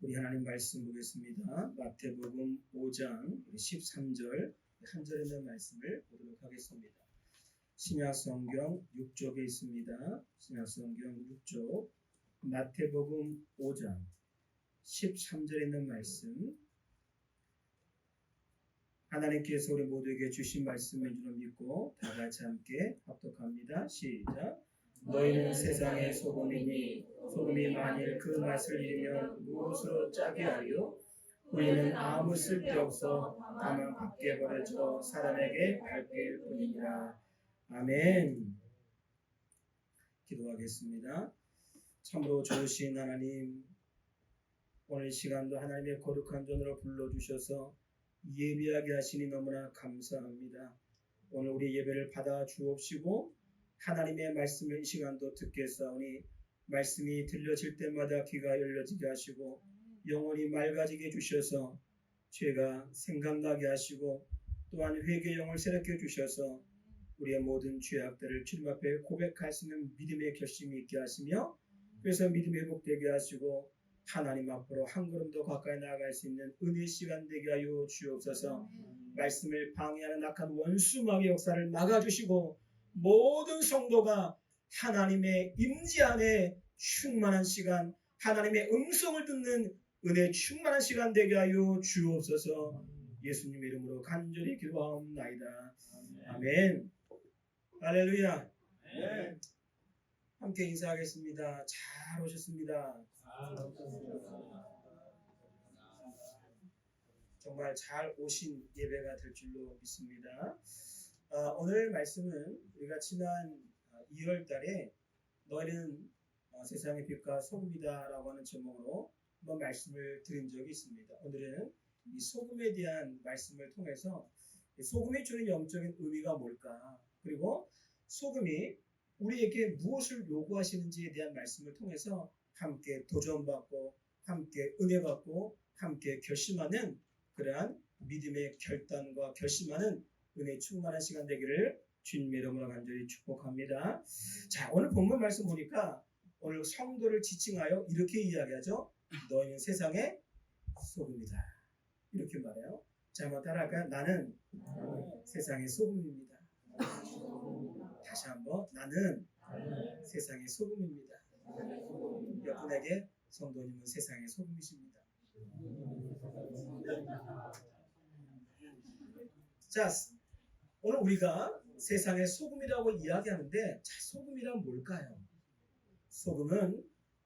우리 하나님 말씀 보겠습니다. 마태복음 5장 13절 한 절에 있는 말씀을 보도록 하겠습니다. 신약성경 6쪽에 있습니다. 신약성경 6쪽 마태복음 5장 13절에 있는 말씀, 하나님께서 우리 모두에게 주신 말씀인 줄 믿고 다 같이 함께 합독합니다. 시작. 너희는 세상의 소금이니 소금이 만일 그 맛을 잃으면 무엇으로 짜게 하리요? 우리는 아무 쓸데없어 다만 밖에 버려져 사람에게 밟힐 뿐이니라. 아멘. 기도하겠습니다. 참으로 좋으신 하나님, 오늘 시간도 하나님의 거룩한 전으로 불러주셔서 예배하게 하시니 너무나 감사합니다. 오늘 우리 예배를 받아 주옵시고 하나님의 말씀을 이 시간도 듣겠사오니 말씀이 들려질 때마다 귀가 열려지게 하시고 영혼이 맑아지게 해주셔서 죄가 생각나게 하시고 또한 회개의 영을 새롭게 해주셔서 우리의 모든 죄악들을 주님 앞에 고백할 수 있는 믿음의 결심이 있게 하시며 그래서 믿음이 회복되게 하시고 하나님 앞으로 한 걸음 더 가까이 나아갈 수 있는 은혜의 시간 되게 하여 주옵소서. 말씀을 방해하는 악한 원수마귀의 역사를 막아주시고 모든 성도가 하나님의 임재 안에 충만한 시간, 하나님의 음성을 듣는 은혜 충만한 시간 되게 하여 주옵소서. 예수님의 이름으로 간절히 기도하옵나이다. 아멘. 할렐루야. 아멘. 함께 인사하겠습니다. 잘 오셨습니다. 정말 잘 오신 예배가 될 줄로 믿습니다. 오늘 말씀은 우리가 지난 2월 달에 너희는 세상의 빛과 소금이다 라고 하는 제목으로 한번 말씀을 드린 적이 있습니다. 오늘은 이 소금에 대한 말씀을 통해서 소금이 주는 영적인 의미가 뭘까, 그리고 소금이 우리에게 무엇을 요구하시는지에 대한 말씀을 통해서 함께 도전받고 함께 은혜받고 함께 결심하는 그러한 믿음의 결단과 결심하는 은혜 충만한 시간 되기를 주님의 이름으로 간절히 축복합니다. 자, 오늘 본문 말씀 보니까 오늘 성도를 지칭하여 이렇게 이야기하죠. 너희는 세상의 소금이다. 이렇게 말해요. 자, 한번 따라할까요? 나는 세상의 소금입니다. 다시 한번, 나는 세상의 소금입니다. 여러분에게 성도님은 세상의 소금이십니다. 자, 오늘 우리가 세상의 소금이라고 이야기하는데, 자, 소금이란 뭘까요? 소금은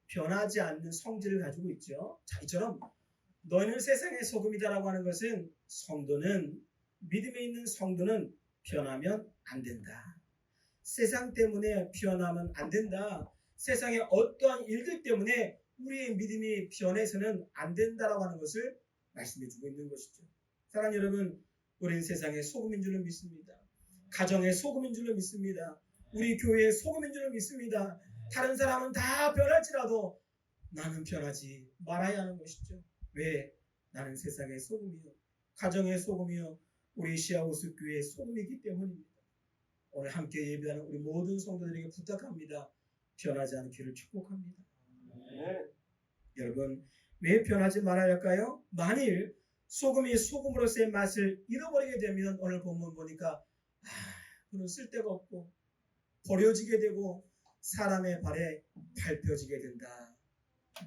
변하지 않는 성질을 가지고 있죠. 자, 이처럼 너희는 세상의 소금이다라고 하는 것은 성도는, 믿음에 있는 성도는 변하면 안 된다. 세상 때문에 변하면 안 된다. 세상의 어떠한 일들 때문에 우리의 믿음이 변해서는 안 된다라고 하는 것을 말씀해주고 있는 것이죠. 사랑하는 여러분, 우리는 세상의 소금인 줄로 믿습니다. 가정의 소금인 줄로 믿습니다. 우리 교회의 소금인 줄로 믿습니다. 다른 사람은 다 변할지라도 나는 변하지 말아야 하는 것이죠. 왜? 나는 세상의 소금이요, 가정의 소금이요, 우리 시아호수 교회의 소금이기 때문입니다. 오늘 함께 예배하는 우리 모든 성도들에게 부탁합니다. 변하지 않기를 축복합니다. 여러분, 왜 변하지 말아야 할까요? 만일 소금이 소금으로서의 맛을 잃어버리게 되면 오늘 본문 보니까 그런 쓸데가 없고 버려지게 되고 사람의 발에 밟혀지게 된다.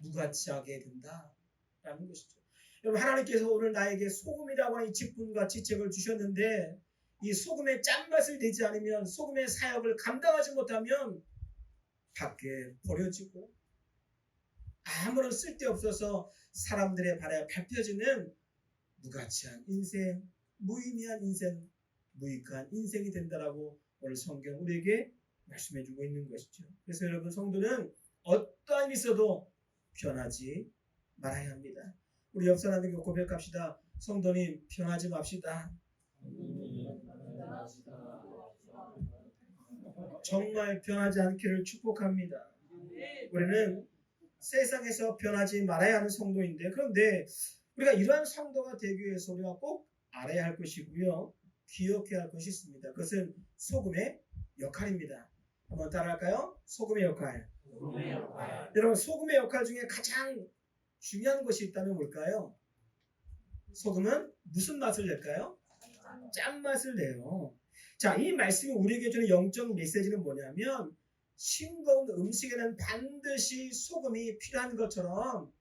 무가치하게 된다라는 것이죠. 여러분, 하나님께서 오늘 나에게 소금이라고 하는 이 직분과 직책을 주셨는데 이 소금의 짠맛을 내지 않으면, 소금의 사역을 감당하지 못하면 밖에 버려지고 아무런 쓸데없어서 사람들의 발에 밟혀지는 무가치한 인생, 무의미한 인생, 무익한 인생이 된다라고 오늘 성경 우리에게 말씀해주고 있는 것이죠. 그래서 여러분, 성도는 어떠한 일이 있어도 변하지 말아야 합니다. 우리 옆 사람에게 고백합시다. 성도님, 변하지 맙시다. 정말 변하지 않기를 축복합니다. 우리는 세상에서 변하지 말아야 하는 성도인데, 그런데 우리가 이러한 성도가 되기 위해서 우리가 꼭 알아야 할 것이고요, 기억해야 할 것이 있습니다. 그것은 소금의 역할입니다. 한번 따라할까요? 소금의 역할. 여러분, 소금의 역할 중에 가장 중요한 것이 있다면 뭘까요? 소금은 무슨 맛을 낼까요? 짠맛을 내요. 자, 이 말씀이 우리에게 주는 영적 메시지는 뭐냐면 싱거운 음식에는 반드시 소금이 필요한 것처럼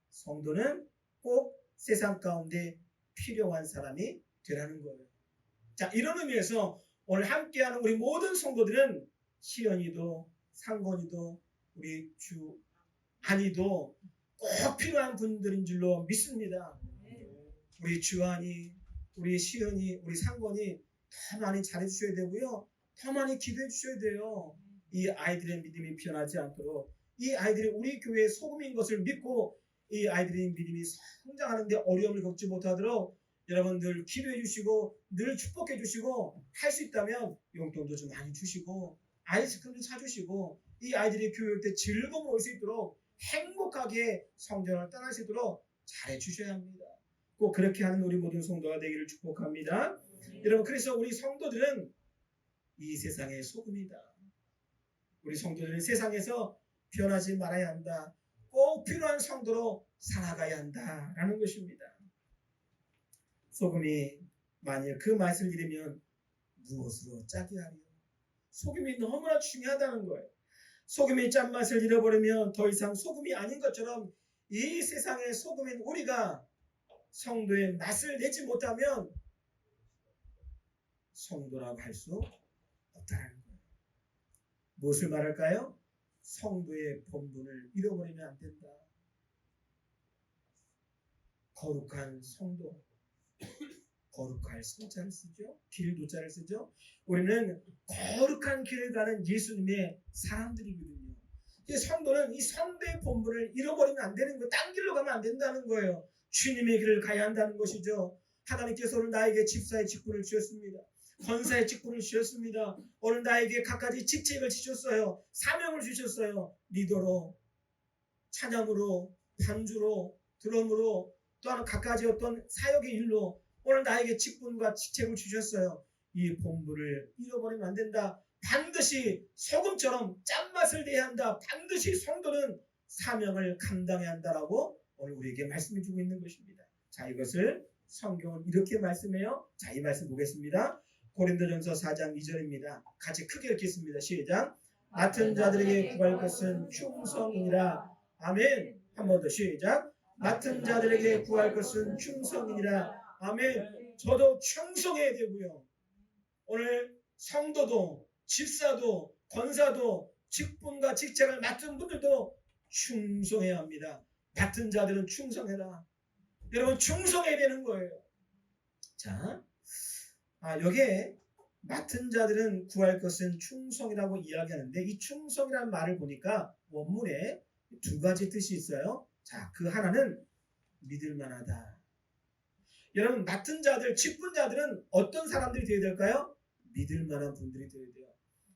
성도는 꼭 세상 가운데 필요한 사람이 되라는 거예요. 자, 이런 의미에서 오늘 함께하는 우리 모든 성도들은 시연이도 상건이도 우리 주 한이도 꼭 필요한 분들인 줄로 믿습니다. 우리 주한이, 우리 시연이, 우리 상건이 더 많이 잘해주셔야 되고요. 더 많이 기도해 주셔야 돼요. 이 아이들의 믿음이 변하지 않도록 이 아이들이 우리 교회의 소금인 것을 믿고 이 아이들의 믿음이 성장하는데 어려움을 겪지 못하도록 여러분들 기도해 주시고 늘 축복해 주시고 할 수 있다면 용돈도 좀 많이 주시고 아이스크림도 사주시고 이 아이들이 교육 때 즐거움을 올 수 있도록 행복하게 성전을 떠날 수 있도록 잘해 주셔야 합니다. 꼭 그렇게 하는 우리 모든 성도가 되기를 축복합니다. 여러분, 그래서 우리 성도들은 이 세상의 소금이다. 우리 성도들은 세상에서 변하지 말아야 한다. 꼭 필요한 성도로 살아가야 한다라는 것입니다. 소금이 만일 그 맛을 잃으면 무엇으로 짜게 하리요? 소금이 너무나 중요하다는 거예요. 소금이 짠맛을 잃어버리면 더 이상 소금이 아닌 것처럼 이 세상의 소금인 우리가 성도의 맛을 내지 못하면 성도라고 할 수 없다는 거예요. 무엇을 말할까요? 성도의 본분을 잃어버리면 안 된다. 거룩한 성도, 거룩할 성자를 쓰죠. 길도자를 쓰죠. 우리는 거룩한 길을 가는 예수님의 사람들이거든요. 이 성도는 이 성도의 본분을 잃어버리면 안 되는 거예요. 딴 길로 가면 안 된다는 거예요. 주님의 길을 가야 한다는 것이죠. 하나님께서 오늘 나에게 집사의 직분을 주셨습니다. 권사의 직분을 주셨습니다. 오늘 나에게 각가지 직책을 주셨어요. 사명을 주셨어요. 리더로, 찬양으로, 반주로, 드럼으로, 또한 각가지 어떤 사역의 일로 오늘 나에게 직분과 직책을 주셨어요. 이 본분을 잃어버리면 안 된다. 반드시 소금처럼 짠맛을 내야 한다. 반드시 성도는 사명을 감당해야 한다라고 오늘 우리에게 말씀해 주고 있는 것입니다. 자, 이것을 성경은 이렇게 말씀해요. 자, 이 말씀 보겠습니다. 고린도전서 4장 2절입니다. 같이 크게 읽겠습니다. 시작. 맡은 자들에게 구할 것은 충성이니라. 아멘. 한 번 더 시작. 맡은 자들에게 구할 것은 충성이니라. 아멘. 저도 충성해야 되고요. 오늘 성도도 집사도 권사도 직분과 직책을 맡은 분들도 충성해야 합니다. 맡은 자들은 충성해라. 여러분, 충성해야 되는 거예요. 자, 여기에 맡은 자들은 구할 것은 충성이라고 이야기하는데 이 충성이라는 말을 보니까 원문에 두 가지 뜻이 있어요. 자, 그 하나는 믿을 만하다. 여러분, 맡은 자들, 직분자들은 어떤 사람들이 되어야 될까요? 믿을 만한 분들이 되어야 돼요.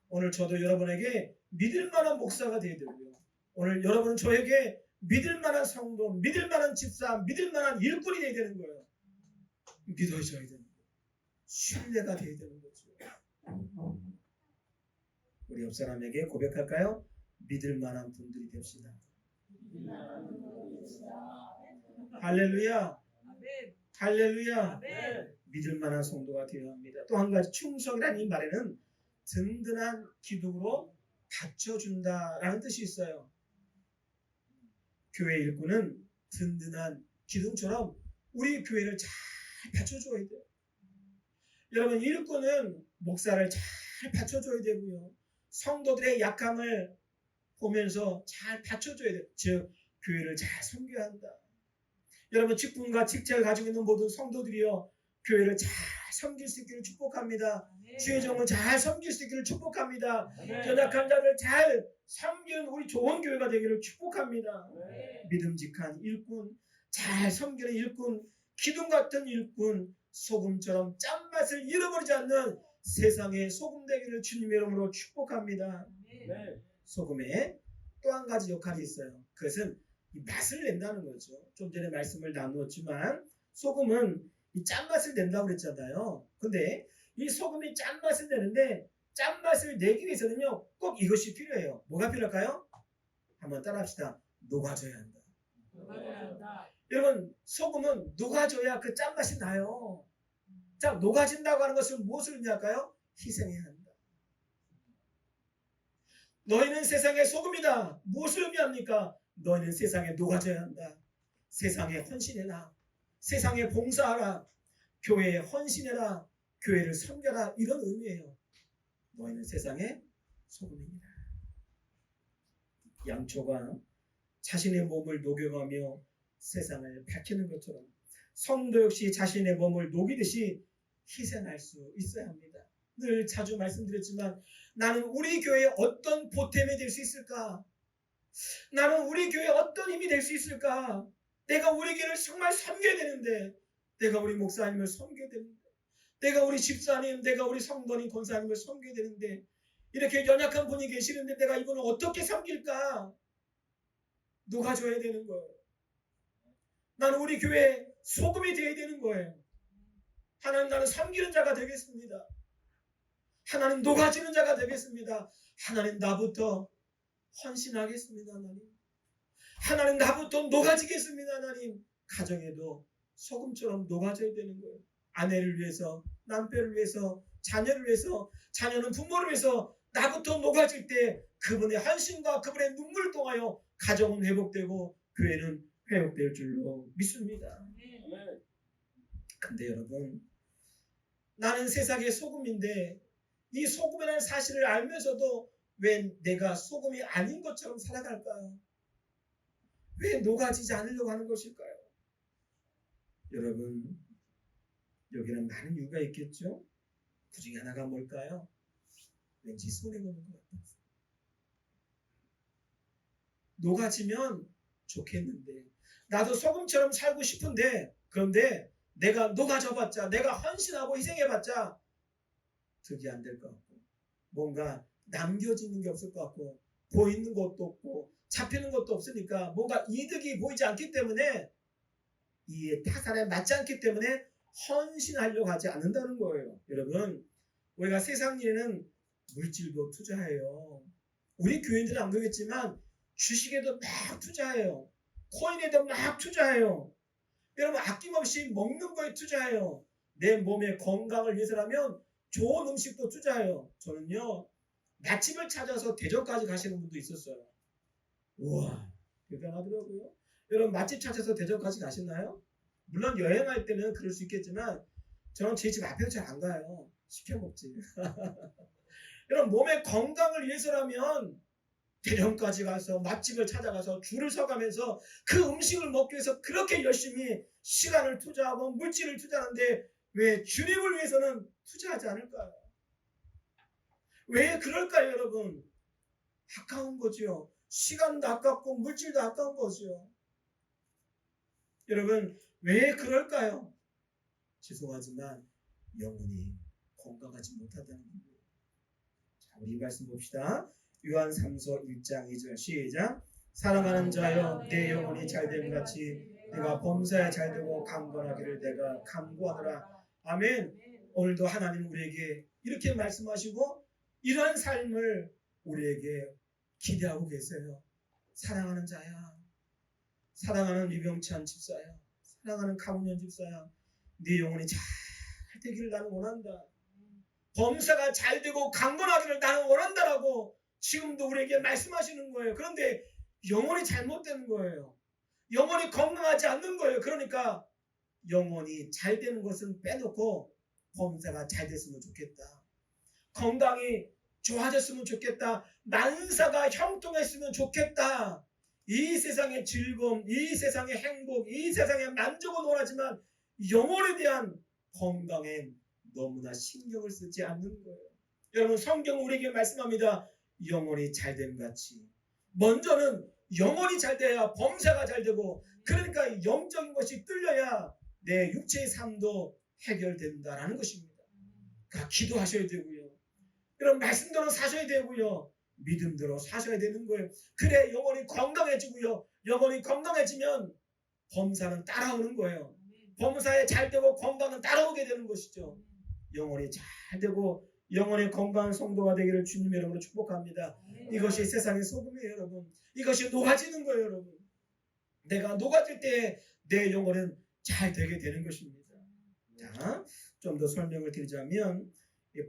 오늘 저도 여러분에게 믿을 만한 목사가 되어야 되고요. 오늘 여러분은 저에게 믿을 만한 성도, 믿을 만한 집사, 믿을 만한 일꾼이 되어야 되는 거예요. 믿어줘야 되는 거예요. 신뢰가 되어야 되는 거죠. 우리 옆 사람에게 고백할까요? 믿을 만한 분들이 됩시다. 할렐루야. 할렐루야. 믿을 만한 성도가 되어야 합니다. 또 한 가지 충성이라는 이 말에는 든든한 기둥으로 받쳐준다라는 뜻이 있어요. 교회 일꾼은 든든한 기둥처럼 우리 교회를 잘 받쳐줘야 돼요. 여러분, 일꾼은 목사를 잘 받쳐줘야 되고요. 성도들의 약함을 보면서 잘 받쳐줘야 돼요. 즉, 교회를 잘 섬겨야 한다. 여러분, 직분과 직책을 가지고 있는 모든 성도들이요, 교회를 잘 섬길 수 있기를 축복합니다. 주의 종을 잘 섬길 수 있기를 축복합니다. 연약한 자를 잘 섬기는 우리 좋은 교회가 되기를 축복합니다. 믿음직한 일꾼, 잘 섬기는 일꾼, 기둥 같은 일꾼, 소금처럼 짠맛을 잃어버리지 않는 세상의 소금 되기를 주님의 이름으로 축복합니다. 소금에 또 한 가지 역할이 있어요. 그것은 이 맛을 낸다는 거죠. 좀 전에 말씀을 나누었지만 소금은 이 짠맛을 낸다고 그랬잖아요. 근데 이 소금이 짠맛을 내는데 짠맛을 내기 위해서는요, 꼭 이것이 필요해요. 뭐가 필요할까요? 한번 따라합시다. 녹아줘야 한다. 여러분, 소금은 녹아줘야 그 짠맛이 나요. 자, 녹아진다고 하는 것은 무엇을 의미할까요? 희생해야 한다. 너희는 세상의 소금이다. 무엇을 의미합니까? 너희는 세상에 녹아져야 한다. 세상에 헌신해라. 세상에 봉사하라. 교회에 헌신해라. 교회를 섬겨라. 이런 의미예요. 너희는 세상의 소금입니다. 양초가 자신의 몸을 녹여가며 세상을 밝히는 것처럼 성도 역시 자신의 몸을 녹이듯이 희생할 수 있어야 합니다. 늘 자주 말씀드렸지만 나는 우리 교회에 어떤 보탬이 될 수 있을까? 나는 우리 교회에 어떤 힘이 될 수 있을까? 내가 우리 교회를 정말 섬겨야 되는데, 내가 우리 목사님을 섬겨야 되는데, 내가 우리 집사님, 내가 우리 성도님, 권사님을 섬겨야 되는데, 이렇게 연약한 분이 계시는데 내가 이분을 어떻게 섬길까? 녹아줘야 되는 거예요. 나는 우리 교회에 소금이 되어야 되는 거예요. 하나님, 나는 섬기는 자가 되겠습니다. 하나님, 녹아지는 자가 되겠습니다. 하나님, 나부터 헌신하겠습니다. 하나님, 하나님, 나부터 녹아지겠습니다. 하나님, 가정에도 소금처럼 녹아져야 되는 거예요. 아내를 위해서, 남편을 위해서, 자녀를 위해서, 자녀는 부모를 위해서 나부터 녹아질 때 그분의 헌신과 그분의 눈물을 통하여 가정은 회복되고 교회는 회복될 줄로 믿습니다. 근데 여러분, 나는 세상의 소금인데 이 소금이라는 사실을 알면서도 왜 내가 소금이 아닌 것처럼 살아갈까요? 왜 녹아지지 않으려고 하는 것일까요? 여러분, 여기는 많은 이유가 있겠죠? 그 중에 하나가 뭘까요? 왠지 손해보는 것 같아요. 녹아지면 좋겠는데, 나도 소금처럼 살고 싶은데, 그런데 내가 녹아져봤자, 내가 헌신하고 희생해봤자 득이 안 될 것 같고, 뭔가 남겨지는 게 없을 것 같고, 보이는 것도 없고, 잡히는 것도 없으니까 뭔가 이득이 보이지 않기 때문에, 이 타산에 맞지 않기 때문에 헌신하려고 하지 않는다는 거예요. 여러분, 우리가 세상 일에는 물질도 투자해요. 우리 교인들은 안 그러겠지만 주식에도 막 투자해요. 코인에도 막 투자해요. 여러분, 아낌없이 먹는 거에 투자해요. 내 몸의 건강을 위해서라면 좋은 음식도 투자해요. 저는요, 맛집을 찾아서 대전까지 가시는 분도 있었어요. 우와, 대단하더라고요. 여러분, 맛집 찾아서 대전까지 가시나요? 물론 여행할 때는 그럴 수 있겠지만 저는 제 집 앞에서 잘 안 가요. 시켜 먹지. 여러분, 몸의 건강을 위해서라면 대전까지 가서 맛집을 찾아가서 줄을 서가면서 그 음식을 먹기 위해서 그렇게 열심히 시간을 투자하고 물질을 투자하는데 왜 주님을 위해서는 투자하지 않을까요? 왜 그럴까요, 여러분? 아까운 거죠. 시간도 아깝고 물질도 아까운 거죠. 여러분, 왜 그럴까요? 죄송하지만 영혼이 건강하지 못하다는 거예요. 자, 우리 말씀 봅시다. 요한 3서 1장 2절 시작. 사랑하는 자여, 내 영혼이 잘됨 같이 내가 범사에 잘되고 강건하기를 내가 간구하노라. 아멘. 오늘도 하나님 우리에게 이렇게 말씀하시고 이러한 삶을 우리에게 기대하고 계세요. 사랑하는 자야, 사랑하는 유병찬 집사야, 사랑하는 강훈현 집사야, 네 영혼이 잘 되기를 나는 원한다. 범사가 잘 되고 강건하기를 나는 원한다라고 지금도 우리에게 말씀하시는 거예요. 그런데 영혼이 잘못되는 거예요. 영혼이 건강하지 않는 거예요. 그러니까 영혼이 잘 되는 것은 빼놓고 범사가 잘 됐으면 좋겠다. 건강이 좋아졌으면 좋겠다. 만사가 형통했으면 좋겠다. 이 세상의 즐거움, 이 세상의 행복, 이 세상의 만족은 원하지만 영혼에 대한 건강에 너무나 신경을 쓰지 않는 거예요. 여러분, 성경은 우리에게 말씀합니다. 영혼이 잘됨 같이. 먼저는 영혼이 잘 돼야 범사가 잘 되고, 그러니까 영적인 것이 뚫려야 내 육체의 삶도 해결된다라는 것입니다. 그러니까 기도하셔야 되고요. 여러분, 말씀대로 사셔야 되고요. 믿음대로 사셔야 되는 거예요. 그래 영혼이 건강해지고요. 영혼이 건강해지면 범사는 따라오는 거예요. 범사에 잘 되고 건강은 따라오게 되는 것이죠. 영혼이 잘 되고 영혼의 건강한 성도가 되기를 주님 이름으로 축복합니다. 이것이 세상의 소금이에요, 여러분. 이것이 녹아지는 거예요, 여러분. 내가 녹아질 때 내 영혼은 잘 되게 되는 것입니다. 자, 좀 더 설명을 드리자면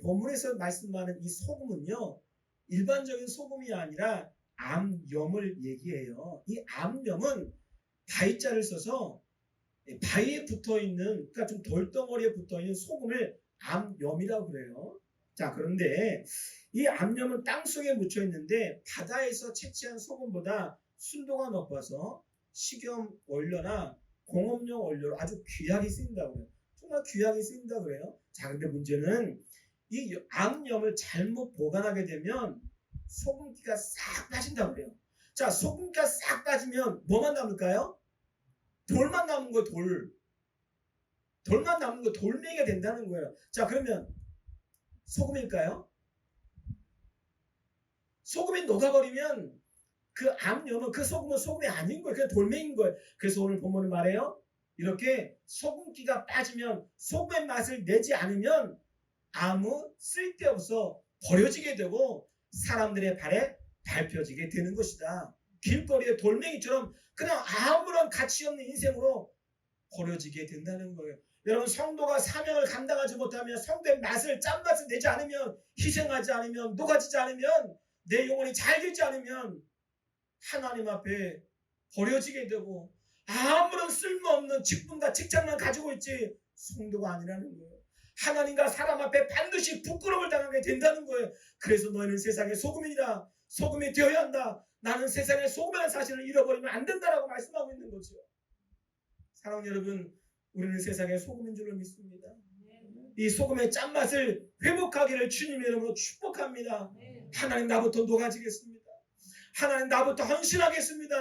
본문에서 말씀하는 이 소금은요, 일반적인 소금이 아니라 암염을 얘기해요. 이 암염은 바위자를 써서 바위에 붙어있는, 그러니까 좀 돌덩어리에 붙어있는 소금을 암염이라고 그래요. 자, 그런데 이 암염은 땅속에 묻혀 있는데 바다에서 채취한 소금보다 순도가 높아서 식용 원료나 공업용 원료로 아주 귀하게 쓰인다고 해요. 정말 귀하게 쓰인다고 그래요. 자, 근데 문제는 이 암염을 잘못 보관하게 되면 소금기가 싹 빠진다고 그래요. 자, 소금기가 싹 빠지면 뭐만 남을까요? 돌만 남은 거예요. 돌만 남은 거, 돌멩이가 된다는 거예요. 자, 그러면 소금일까요? 소금이 녹아버리면 그 암염은, 그 소금은 소금이 아닌 거예요. 그냥 돌멩이인 거예요. 그래서 오늘 본문을 말해요. 이렇게 소금기가 빠지면, 소금의 맛을 내지 않으면 아무 쓸데없어 버려지게 되고 사람들의 발에 밟혀지게 되는 것이다. 길거리에 돌멩이처럼 그냥 아무런 가치 없는 인생으로 버려지게 된다는 거예요. 여러분, 성도가 사명을 감당하지 못하면, 성도의 맛을, 짠맛을 내지 않으면, 희생하지 않으면, 녹아지지 않으면, 내 영혼이 잘 되지 않으면 하나님 앞에 버려지게 되고 아무런 쓸모없는 직분과 직장만 가지고 있지 성도가 아니라는 거예요. 하나님과 사람 앞에 반드시 부끄러움을 당하게 된다는 거예요. 그래서 너희는 세상의 소금이다. 소금이 되어야 한다. 나는 세상의 소금이라는 사실을 잃어버리면 안 된다라고 말씀하고 있는 거죠. 사랑하는 여러분, 우리는 세상의 소금인 줄로 믿습니다. 이 소금의 짠맛을 회복하기를 주님의 이름으로 축복합니다. 하나님, 나부터 녹아지겠습니다. 하나님, 나부터 헌신하겠습니다.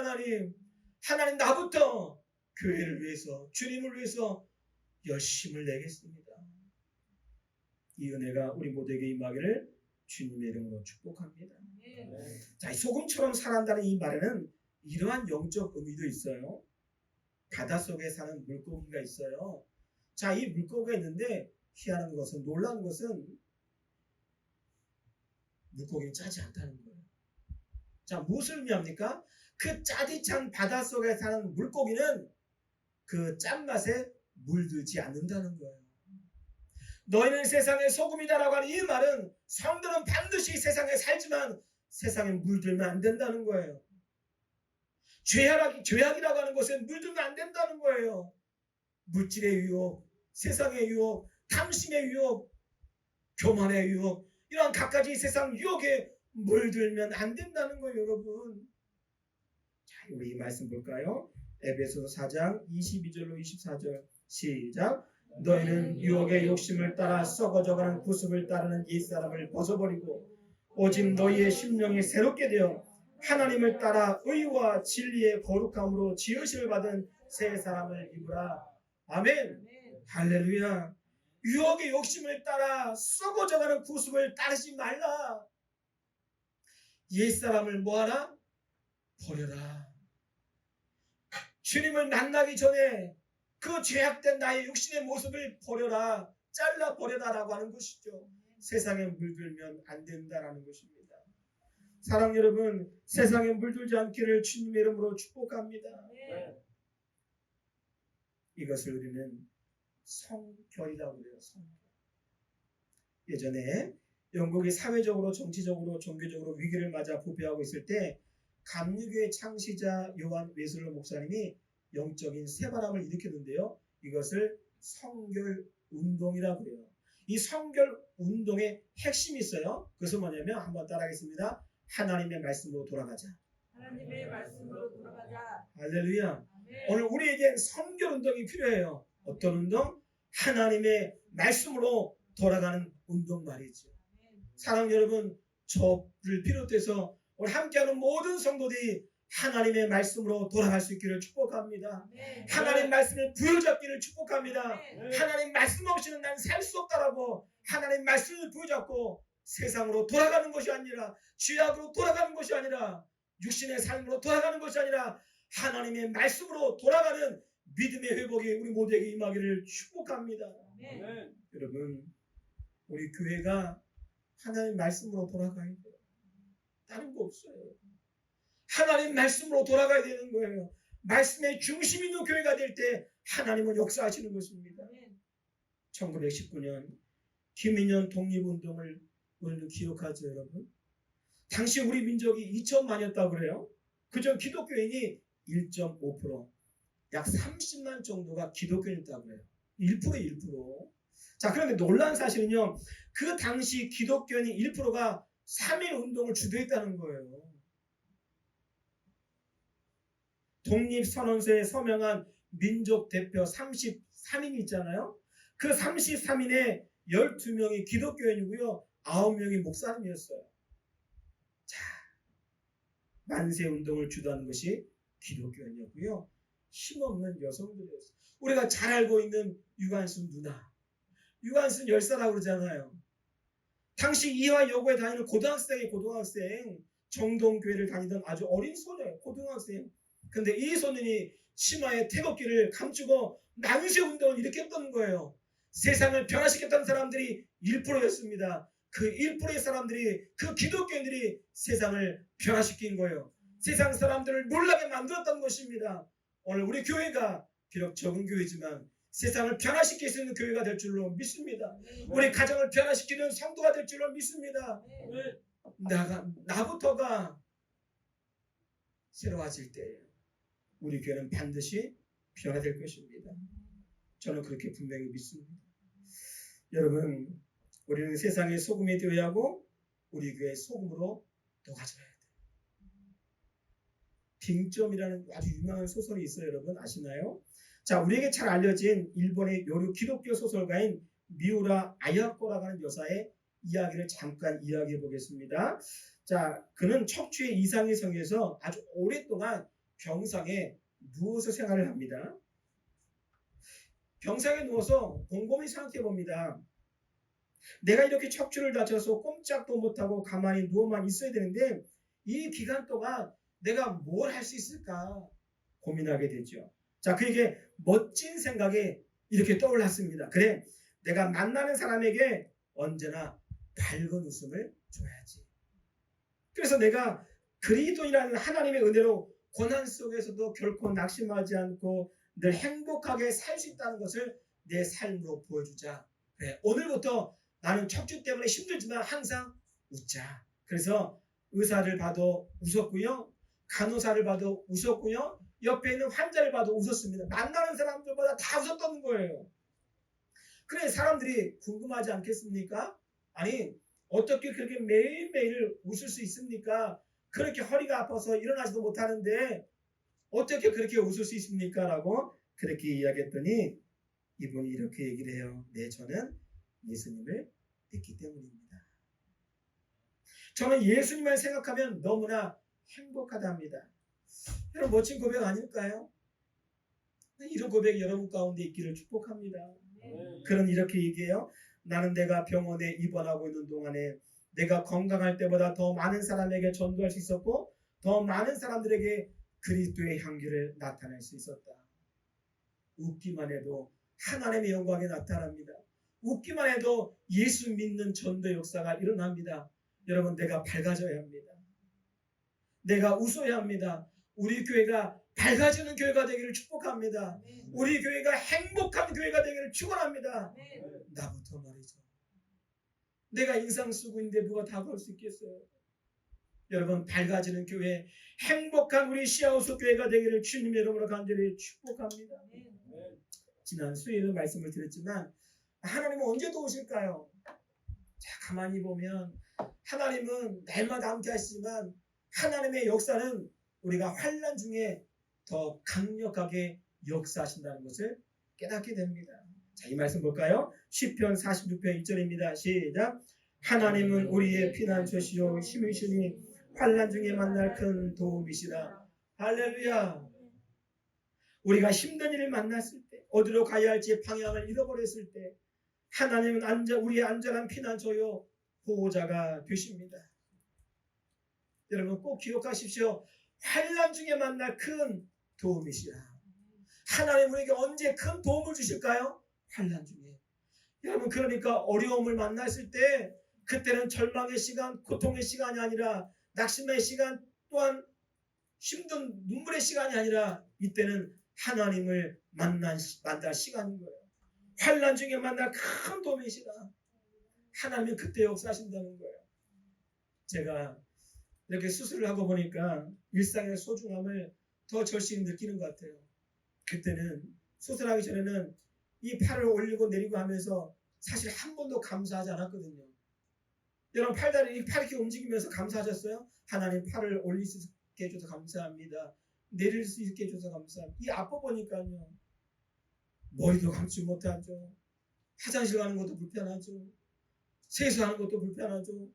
하나님, 나부터 교회를 위해서, 주님을 위해서 열심을 내겠습니다. 이 은혜가 우리 모두에게 임하기를 주님의 이름으로 축복합니다. 자, 이 소금처럼 살아간다는 이 말에는 이러한 영적 의미도 있어요. 바닷속에 사는 물고기가 있어요. 자, 이 물고기가 있는데 희한한 것은, 놀라운 것은 물고기는 짜지 않다는 거예요. 자, 무엇을 의미합니까? 그 짜디찬 바닷속에 사는 물고기는 그 짠맛에 물들지 않는다는 거예요. 너희는 세상의 소금이다라고 하는 이 말은 성도는 반드시 세상에 살지만 세상에 물들면 안 된다는 거예요. 죄악이라고 하는 것에 물들면 안 된다는 거예요. 물질의 유혹, 세상의 유혹, 탐심의 유혹, 교만의 유혹, 이런 갖가지 세상 유혹에 물들면 안 된다는 거예요, 여러분. 자, 우리 이 말씀 볼까요? 에베소서 4장 22절로 24절 시작. 너희는 유혹의 욕심을 따라 썩어져가는 구습을 따르는 옛사람을 벗어버리고 오직 너희의 심령이 새롭게 되어 하나님을 따라 의와 진리의 거룩함으로 지으심을 받은 새 사람을 입으라. 아멘. 할렐루야. 유혹의 욕심을 따라 썩어져가는 구습을 따르지 말라. 옛사람을 뭐하라? 버려라. 주님을 만나기 전에 그 죄악된 나의 육신의 모습을 버려라. 잘라 버려라라고 하는 것이죠. 세상에 물들면 안 된다라는 것입니다. 사랑 여러분, 세상에 물들지 않기를 주님의 이름으로 축복합니다. 이것을 우리는 성결이라고 그래요. 성결. 예전에 영국이 사회적으로, 정치적으로, 종교적으로 위기를 맞아 부패하고 있을 때 감리교의 창시자 요한 웨슬러 목사님이 영적인 새바람을 일으켰는데요. 이것을 성결운동이라고 해요. 이 성결운동의 핵심이 있어요. 그것은 뭐냐면 한번 따라하겠습니다. 하나님의 말씀으로 돌아가자. 하나님의 말씀으로 돌아가자. 할렐루야. 아멘. 오늘 우리에겐 성결운동이 필요해요. 어떤 운동? 하나님의 말씀으로 돌아가는 운동 말이죠. 사랑 여러분, 저를 비롯해서 오늘 함께하는 모든 성도들이 하나님의 말씀으로 돌아갈 수 있기를 축복합니다. 아멘. 하나님 말씀을 부여잡기를 축복합니다. 아멘. 하나님 말씀 없이는 난 살 수 없다라고 하나님 말씀을 부여잡고 세상으로 돌아가는 것이 아니라, 죄악으로 돌아가는 것이 아니라, 육신의 삶으로 돌아가는 것이 아니라 하나님의 말씀으로 돌아가는 믿음의 회복이 우리 모두에게 임하기를 축복합니다. 아멘. 여러분, 우리 교회가 하나님 말씀으로 돌아가야 돼요. 다른 거 없어요. 하나님 말씀으로 돌아가야 되는 거예요. 말씀의 중심 있는 교회가 될 때 하나님은 역사하시는 것입니다. 아멘. 1919년 김인현 독립운동을 우리는 기억하죠, 여러분? 당시 우리 민족이 2천만이었다고 그래요. 그저 기독교인이 1.5%, 약 30만 정도가 기독교인이었다고 그래요. 1%. 자, 그런데 놀라운 사실은요, 그 당시 기독교인이 1%가 3.1 운동을 주도했다는 거예요. 독립선언서에 서명한 민족 대표 33인 있잖아요. 그 33인에 12명이 기독교인이고요. 9명이 목사님이었어요. 자, 만세 운동을 주도하는 것이 기독교인이었고요. 힘없는 여성들이었어요. 우리가 잘 알고 있는 유관순 누나. 유관순 열사라고 그러잖아요. 당시 이화 여고에 다니는 고등학생, 정동교회를 다니던 아주 어린 소녀예요. 고등학생. 근데 이 소년이 치마에 태극기를 감추고 만세 운동을 일으켰던 거예요. 세상을 변화시켰던 사람들이 1%였습니다. 그 1%의 사람들이, 그 기독교인들이 세상을 변화시킨 거예요. 세상 사람들을 놀라게 만들었던 것입니다. 오늘 우리 교회가 비록 적은 교회지만 세상을 변화시킬 수 있는 교회가 될 줄로 믿습니다. 우리 가정을 변화시키는 성도가 될 줄로 믿습니다. 나부터가 새로워질 때 우리 교회는 반드시 변화될 것입니다. 저는 그렇게 분명히 믿습니다. 여러분, 우리는 세상의 소금이 되어야 하고 우리 교회의 소금으로 녹아져야 돼요. 빙점이라는 아주 유명한 소설이 있어요. 여러분 아시나요? 자, 우리에게 잘 알려진 일본의 요류 기독교 소설가인 미우라 아야코라고 하는 여사의 이야기를 잠깐 이야기해 보겠습니다. 자, 그는 척추의 이상이 생겨서 아주 오랫동안 병상에 누워서 생활을 합니다. 병상에 누워서 곰곰이 생각해 봅니다. 내가 이렇게 척추를 다쳐서 꼼짝도 못하고 가만히 누워만 있어야 되는데 이 기간 동안 내가 뭘 할 수 있을까 고민하게 되죠. 자, 그에게 멋진 생각이 이렇게 떠올랐습니다. 그래, 내가 만나는 사람에게 언제나 밝은 웃음을 줘야지. 그래서 내가 그리스도인이라는 하나님의 은혜로 고난 속에서도 결코 낙심하지 않고 늘 행복하게 살 수 있다는 것을 내 삶으로 보여주자. 그래, 오늘부터 나는 척추 때문에 힘들지만 항상 웃자. 그래서 의사를 봐도 웃었고요. 간호사를 봐도 웃었고요. 옆에 있는 환자를 봐도 웃었습니다. 만나는 사람들보다 다 웃었던 거예요. 그래, 사람들이 궁금하지 않겠습니까? 아니, 어떻게 그렇게 매일매일 웃을 수 있습니까? 그렇게 허리가 아파서 일어나지도 못하는데 어떻게 그렇게 웃을 수 있습니까? 라고 그렇게 이야기했더니 이분이 이렇게 얘기를 해요. 네, 저는 예수님을 믿기 때문입니다. 저는 예수님을 생각하면 너무나 행복하답니다. 여러분, 멋진 고백 아닐까요? 이런 고백이 여러분 가운데 있기를 축복합니다. 그는 이렇게 얘기해요. 나는 내가 병원에 입원하고 있는 동안에 내가 건강할 때보다 더 많은 사람에게 전도할 수 있었고 더 많은 사람들에게 그리스도의 향기를 나타낼 수 있었다. 웃기만 해도 하나님의 영광이 나타납니다. 웃기만 해도 예수 믿는 전도 역사가 일어납니다. 여러분, 내가 밝아져야 합니다. 내가 웃어야 합니다. 우리 교회가 밝아지는 교회가 되기를 축복합니다. 우리 교회가 행복한 교회가 되기를 축원합니다. 나부터 말이죠. 내가 인상 쓰고 있는데 누가 다 그럴 수 있겠어요? 여러분, 밝아지는 교회, 행복한 우리 시아우스 교회가 되기를 주님 이름으로 간절히 축복합니다. 지난 수요일에 말씀을 드렸지만 하나님은 언제 도우실까요? 자, 가만히 보면 하나님은 날마다 함께 하시지만 하나님의 역사는 우리가 환난 중에 더 강력하게 역사하신다는 것을 깨닫게 됩니다. 자, 이 말씀 볼까요? 시편 46편 2절입니다. 시작. 하나님은 우리의 피난처시요 힘이시니 환난 중에 만날 큰 도움이시라. 할렐루야. 우리가 힘든 일을 만났을 때, 어디로 가야 할지 방향을 잃어버렸을 때 하나님은 우리의 안전한 피난처요 보호자가 되십니다. 여러분 꼭 기억하십시오. 환난 중에 만날 큰 도움이시라. 하나님 우리에게 언제 큰 도움을 주실까요? 환난 중에. 여러분, 그러니까 어려움을 만났을 때 그때는 절망의 시간, 고통의 시간이 아니라 낙심의 시간, 또한 힘든 눈물의 시간이 아니라 이때는 하나님을 만날 시간인 거예요. 환난 중에 만날 큰 도움이시다. 하나님은 그때 역사하신다는 거예요. 제가 이렇게 수술을 하고 보니까 일상의 소중함을 더 절실히 느끼는 것 같아요. 그때는 수술하기 전에는 이 팔을 올리고 내리고 하면서 사실 한 번도 감사하지 않았거든요. 여러분 팔다리 이렇게 움직이면서 감사하셨어요? 하나님 팔을 올릴 수 있게 해줘서 감사합니다. 내릴 수 있게 해줘서 감사합니다. 이 아파 보니까요. 머리도 감지 못하죠. 화장실 가는 것도 불편하죠. 세수하는 것도 불편하죠.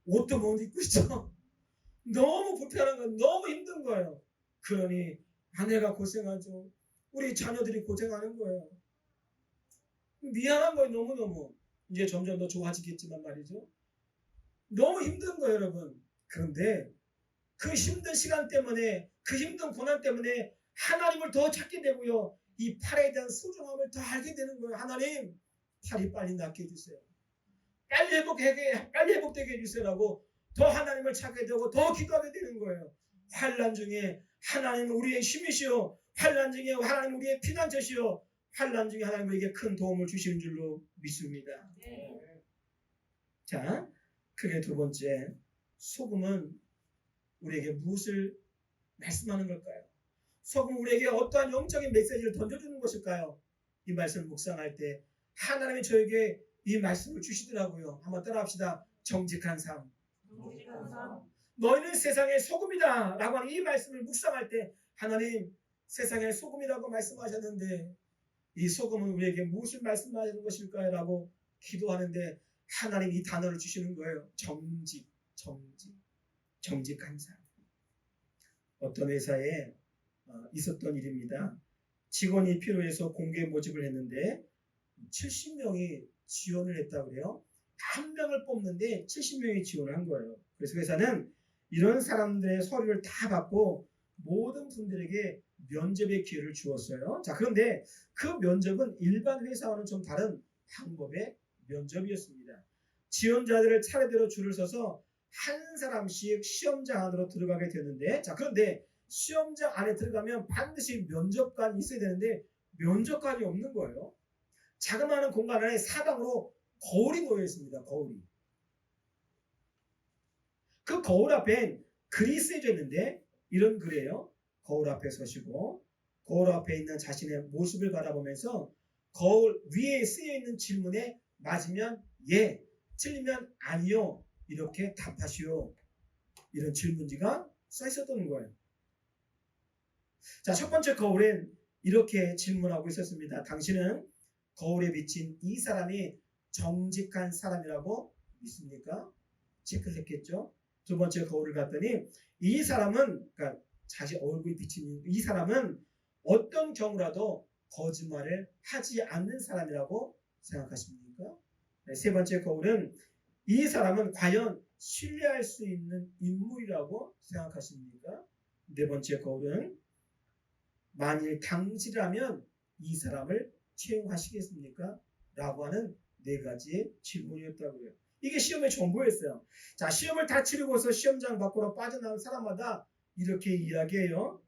옷도 못 입고 있죠. 너무 불편한 건 너무 힘든 거예요. 그러니 아내가 고생하죠. 우리 자녀들이 고생하는 거예요. 미안한 거예요. 너무너무. 이제 점점 더 좋아지겠지만 말이죠. 너무 힘든 거예요, 여러분. 그런데 그 힘든 시간 때문에, 그 힘든 고난 때문에 하나님을 더 찾게 되고요. 이 팔에 대한 소중함을 더 알게 되는 거예요. 하나님, 팔이 빨리 낫게 해주세요. 빨리 회복되게 해주세요라고 더 하나님을 찾게 되고 더 기도하게 되는 거예요. 환난 중에 하나님은 우리의 힘이시오. 환난 중에 하나님 우리의 피난처시오. 환난 중에 하나님 우리에게 큰 도움을 주시는 줄로 믿습니다. 네. 자, 그게 두 번째, 소금은 우리에게 무엇을 말씀하는 걸까요? 소금은 우리에게 어떠한 영적인 메시지를 던져주는 것일까요? 이 말씀을 묵상할 때 하나님이 저에게 이 말씀을 주시더라고요. 한번 따라합시다. 정직한 삶. 너희는 세상의 소금이다 라고 하는 이 말씀을 묵상할 때 하나님 세상의 소금이라고 말씀하셨는데 이 소금은 우리에게 무엇을 말씀하시는 것일까요? 라고 기도하는데 하나님 이 단어를 주시는 거예요. 정직한 삶. 어떤 회사에 있었던 일입니다. 직원이 필요해서 공개 모집을 했는데 70명이 지원을 했다고 그래요. 한 명을 뽑는데 70명이 지원을 한 거예요. 그래서 회사는 이런 사람들의 서류를 다 받고 모든 분들에게 면접의 기회를 주었어요. 자, 그런데 그 면접은 일반 회사와는 좀 다른 방법의 면접이었습니다. 지원자들을 차례대로 줄을 서서 한 사람씩 시험장 안으로 들어가게 되는데, 자, 그런데 시험장 안에 들어가면 반드시 면접관이 있어야 되는데 면접관이 없는 거예요. 자그마한 공간 안에 사방으로 거울이 놓여 있습니다. 거울이. 그 거울 앞엔 글이 쓰여져 있는데 이런 글이에요. 거울 앞에 서시고 거울 앞에 있는 자신의 모습을 바라보면서 거울 위에 쓰여 있는 질문에 맞으면 예, 틀리면 아니요 이렇게 답하시오. 이런 질문지가 써 있었던 거예요. 자, 첫 번째 거울엔 이렇게 질문하고 있었습니다. 당신은 거울에 비친 이 사람이 정직한 사람이라고 믿습니까? 체크를 했겠죠. 두 번째 거울을 봤더니 이 사람은, 그러니까 자신 얼굴이 비친 이 사람은 어떤 경우라도 거짓말을 하지 않는 사람이라고 생각하십니까? 세 번째 거울은 이 사람은 과연 신뢰할 수 있는 인물이라고 생각하십니까? 네 번째 거울은 만일 당신이라면 이 사람을 채용하시겠습니까? 라고 하는 네 가지의 질문이었다고요. 이게 시험의 전부였어요. 자, 시험을 다 치르고서 시험장 밖으로 빠져나온 사람마다 이렇게 이야기해요.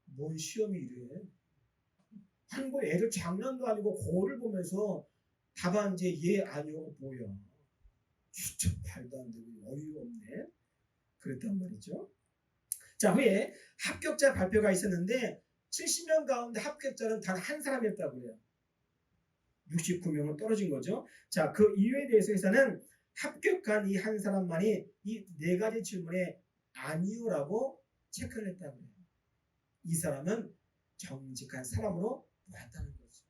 뭔 시험이 이래? 한국 애들 장난도 아니고 거울을 보면서 답안지 예 아니요 뭐야? 진짜 말도 안 되고 어이가 없네. 그랬단 말이죠. 자, 후에 합격자 발표가 있었는데 70명 가운데 합격자는 단 한 사람이었다고 해요. 69명은 떨어진 거죠. 자, 그 이유에 대해서 회사는 합격한 이 한 사람만이 이 네 가지 질문에 아니요라고 체크를 했다고 해요. 이 사람은 정직한 사람으로 보았다는 거죠.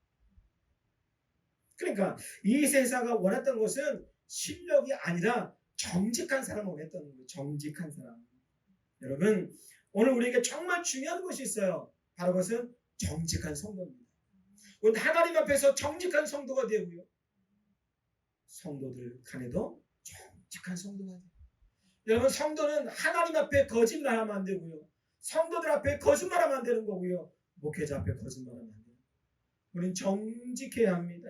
그러니까 이 회사가 원했던 것은 실력이 아니라 정직한 사람을 원했다는 거예요. 정직한 사람. 여러분, 오늘 우리에게 정말 중요한 것이 있어요. 바로 그것은 정직한 성도입니다. 오늘 하나님 앞에서 정직한 성도가 되고요. 성도들 간에도 정직한 성도가 돼요. 여러분, 성도는 하나님 앞에 거짓말하면 안 되고요. 성도들 앞에 거짓말하면 안 되는 거고요. 목회자 앞에 거짓말하면 안 돼요. 우리는 정직해야 합니다.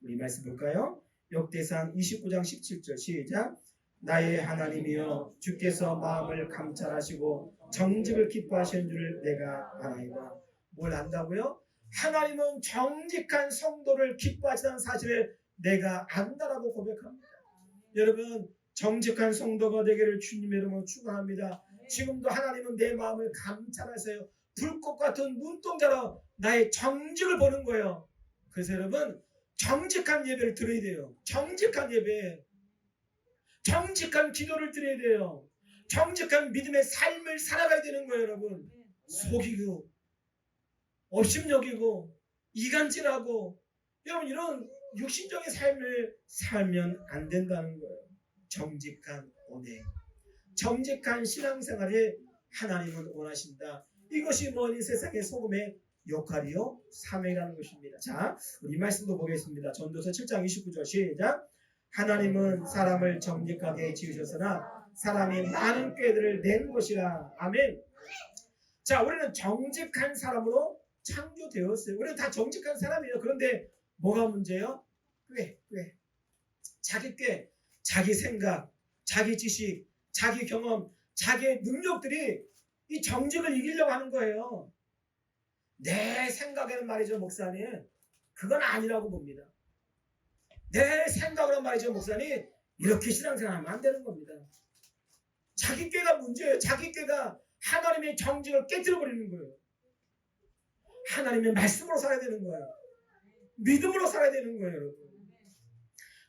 우리 말씀 볼까요? 역대상 29장 17절 시작. 나의 하나님이여 주께서 마음을 감찰하시고 정직을 기뻐하시는 줄을 내가 아나이다. 뭘 안다고요? 하나님은 정직한 성도를 기뻐하시는 사실을 내가 안다라고 고백합니다. 여러분, 정직한 성도가 되기를 주님의 이름으로 축원합니다. 지금도 하나님은 내 마음을 감찰하세요. 불꽃 같은 눈동자로 나의 정직을 보는 거예요. 그래서 여러분, 정직한 예배를 드려야 돼요. 정직한 예배, 정직한 기도를 드려야 돼요. 정직한 믿음의 삶을 살아가야 되는 거예요. 여러분, 속이고 업심여기고 이간질하고 여러분 이런 육신적인 삶을 살면 안 된다는 거예요. 정직한 언행, 정직한 신앙생활을 하나님은 원하신다. 이것이 뭐니 세상의 소금의 역할이요 사명이라는 것입니다. 자, 우리 말씀도 보겠습니다. 전도서 7장 29절 시작. 하나님은 사람을 정직하게 지으셨으나 사람이 많은 꾀들을 낸 것이라. 아멘. 자, 우리는 정직한 사람으로 창조되었어요. 우리는 다 정직한 사람이에요. 그런데 뭐가 문제예요? 꽤 자기 꽤, 자기 생각, 자기 지식, 자기 경험, 자기의 능력들이 이 정직을 이기려고 하는 거예요. 내 생각에는 말이죠, 목사님, 그건 아니라고 봅니다. 내 생각으로 말이죠, 목사님, 이렇게 신앙생활하면 안 되는 겁니다. 자기 꾀가 문제예요. 자기 꾀가 하나님의 정직을 깨뜨려버리는 거예요. 하나님의 말씀으로 살아야 되는 거예요. 믿음으로 살아야 되는 거예요, 여러분.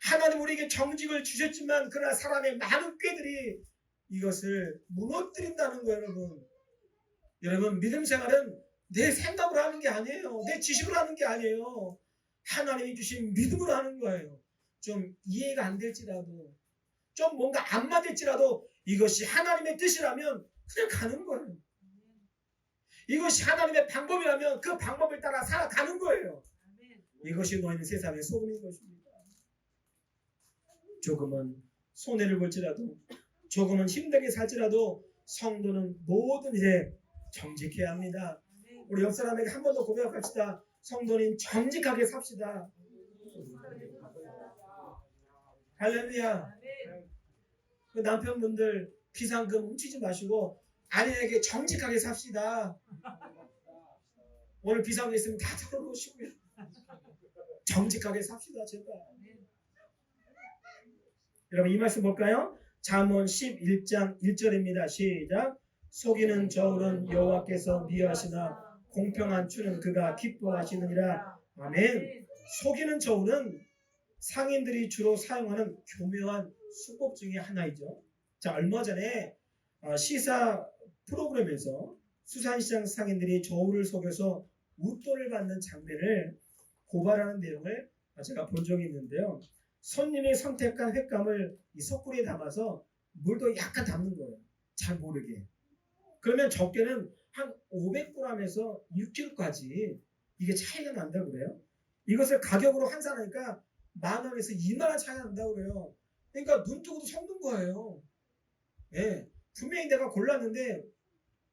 하나님 우리에게 정직을 주셨지만 그러나 사람의 많은 꾀들이 이것을 무너뜨린다는 거예요, 여러분. 여러분, 믿음 생활은 내 생각으로 하는 게 아니에요. 내 지식으로 하는 게 아니에요. 하나님이 주신 믿음으로 하는 거예요. 좀 이해가 안 될지라도, 좀 뭔가 안 맞을지라도 이것이 하나님의 뜻이라면 그냥 가는 거예요. 이것이 하나님의 방법이라면 그 방법을 따라 살아가는 거예요. 이것이 너희는 세상의 소금인 것입니다. 조금은 손해를 볼지라도, 조금은 힘들게 살지라도 성도는 모든 일에 정직해야 합니다. 우리 옆 사람에게 한 번 더 고백합시다. 성도는 정직하게 삽시다. 할렐루야. 그 남편분들 비상금 훔치지 마시고 아내에게 정직하게 삽시다. 오늘 비상금 있으면 다 털어놓으시고요. 정직하게 삽시다, 제발. 여러분, 이 말씀 볼까요? 잠언 11장 1절입니다. 시작. 속이는 저울은 여호와께서 미워하시나 공평한 추는 그가 기뻐하시느니라. 아멘. 속이는 저울은 상인들이 주로 사용하는 교묘한 수법 중에 하나이죠. 자, 얼마 전에 시사 프로그램에서 수산시장 상인들이 저울을 속여서 웃돈을 받는 장면을 고발하는 내용을 제가 본 적이 있는데요. 손님이 선택한 횟감을 이 소쿠리에 담아서 물도 약간 담는 거예요. 잘 모르게. 그러면 적게는 한 500g에서 6kg까지 이게 차이가 난다고 그래요. 이것을 가격으로 환산하니까 10,000원에서 20,000원 차이가 난다고 그래요. 그러니까 눈 뜨고도 속는 거예요. 예, 분명히 내가 골랐는데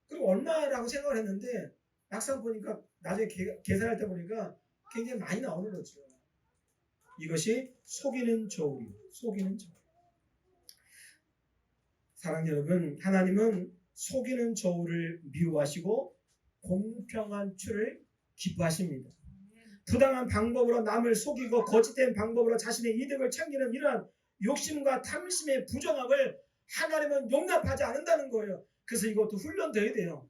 그리고 얼마라고 생각을 했는데 막상 보니까 나중에 계산할 때 보니까 굉장히 많이 나오는 거죠. 이것이 속이는 저울이에요. 속이는 저울. 사랑하는 여러분, 하나님은 속이는 저울을 미워하시고 공평한 추를 기뻐하십니다. 부당한 방법으로 남을 속이고 거짓된 방법으로 자신의 이득을 챙기는 이러한 욕심과 탐심의 부정함을 하나님은 용납하지 않는다는 거예요. 그래서 이것도 훈련돼야 돼요.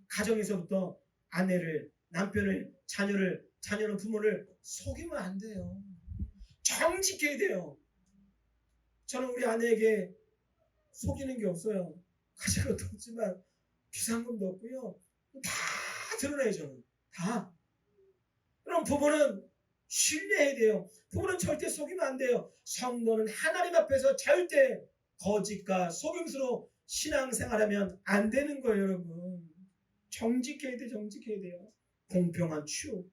가정에서부터 아내를, 남편을, 자녀는 부모를 속이면 안 돼요. 정직해야 돼요. 저는 우리 아내에게 속이는 게 없어요. 가진 것도 없지만 비상금도 없고요. 다 드러내요. 저는 다. 그럼 부모는 신뢰해야 돼요. 부모는 절대 속이면 안 돼요. 성도는 하나님 앞에서 절대 거짓과 속임수로 신앙생활하면 안 되는 거예요, 여러분. 정직해야 돼, 정직해야 돼요. 공평한 추,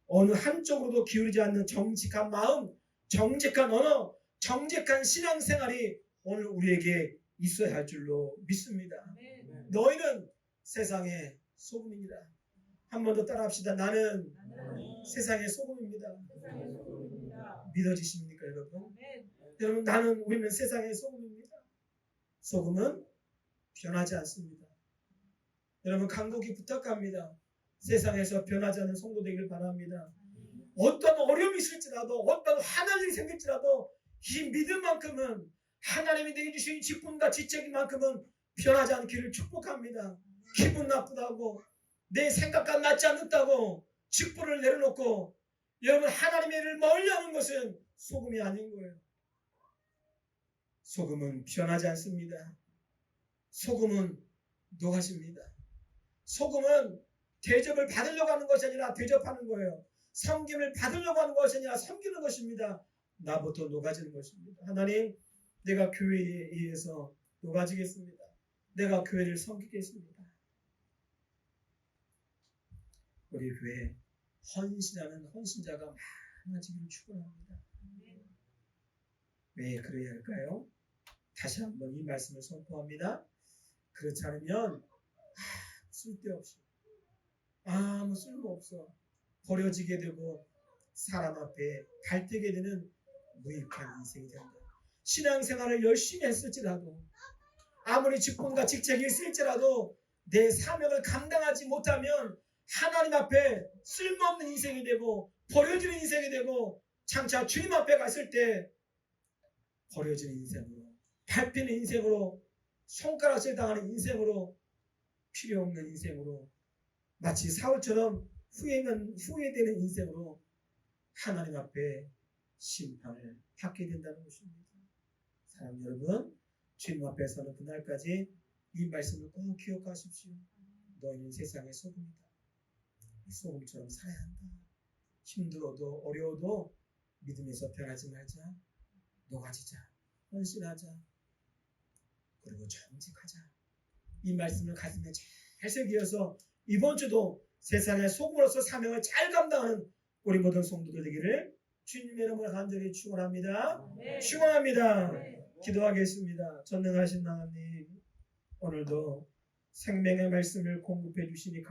어느 한쪽으로도 기울이지 않는 정직한 마음, 정직한 언어, 정직한 신앙생활이 오늘 우리에게 있어야 할 줄로 믿습니다. 너희는 세상의 소금입니다. 한 번 더 따라합시다. 나는 세상의 소금입니다. 믿어지십니까, 여러분? 여러분, 우리는 세상의 소금입니다. 소금은 변하지 않습니다. 여러분 간곡히 부탁합니다. 세상에서 변하지 않는 성도 되길 바랍니다. 어떤 어려움이 있을지라도 어떤 화날 일이 생길지라도 이 믿음만큼은 하나님이 내게 주신 직분과 직책만큼은 변하지 않기를 축복합니다. 기분 나쁘다고 내 생각과 맞지 않는다고 직분을 내려놓고 여러분 하나님의 일을 멀리하는 것은 소금이 아닌 거예요. 소금은 변하지 않습니다. 소금은 녹아집니다. 소금은 대접을 받으려고 하는 것이 아니라 대접하는 거예요. 섬김을 받으려고 하는 것이 아니라 섬기는 것입니다. 나부터 녹아지는 것입니다. 하나님, 내가 교회에 의해서 녹아지겠습니다. 내가 교회를 섬기겠습니다. 우리 교회에 헌신하는 헌신자가 많아지기를 축원합니다. 왜 그래야 할까요? 다시 한번 이 말씀을 선포합니다. 그렇지 않으면 쓸데없이 아무 쓸모없어 버려지게 되고 사람 앞에 발대게 되는 무익한 인생이 된다. 신앙생활을 열심히 했을지라도 아무리 직분과 직책이 있을지라도 내 사명을 감당하지 못하면 하나님 앞에 쓸모없는 인생이 되고 버려지는 인생이 되고 장차 주님 앞에 갔을 때 버려지는 인생으로 밟히는 인생으로 손가락질 당하는 인생으로 필요 없는 인생으로 마치 사울처럼 후회되는 인생으로 하나님 앞에 심판을 받게 된다는 것입니다. 사랑하는 여러분, 주님 앞에 서는 그날까지 이 말씀을 꼭 기억하십시오. 너희는 세상의 소금이다. 소금처럼 살아야 한다. 힘들어도 어려워도 믿음에서 변하지 말자. 녹아지자. 헌신하자. 그리고 정직하자. 이 말씀을 가슴에 잘 새기어서 이번 주도 세상의 소금으로서 사명을 잘 감당하는 우리 모든 성도들 되기를 주님의 이름으로 간절히 축원합니다. 축원합니다. 기도하겠습니다. 전능하신 하나님, 오늘도 생명의 말씀을 공급해 주시니 감사합니다.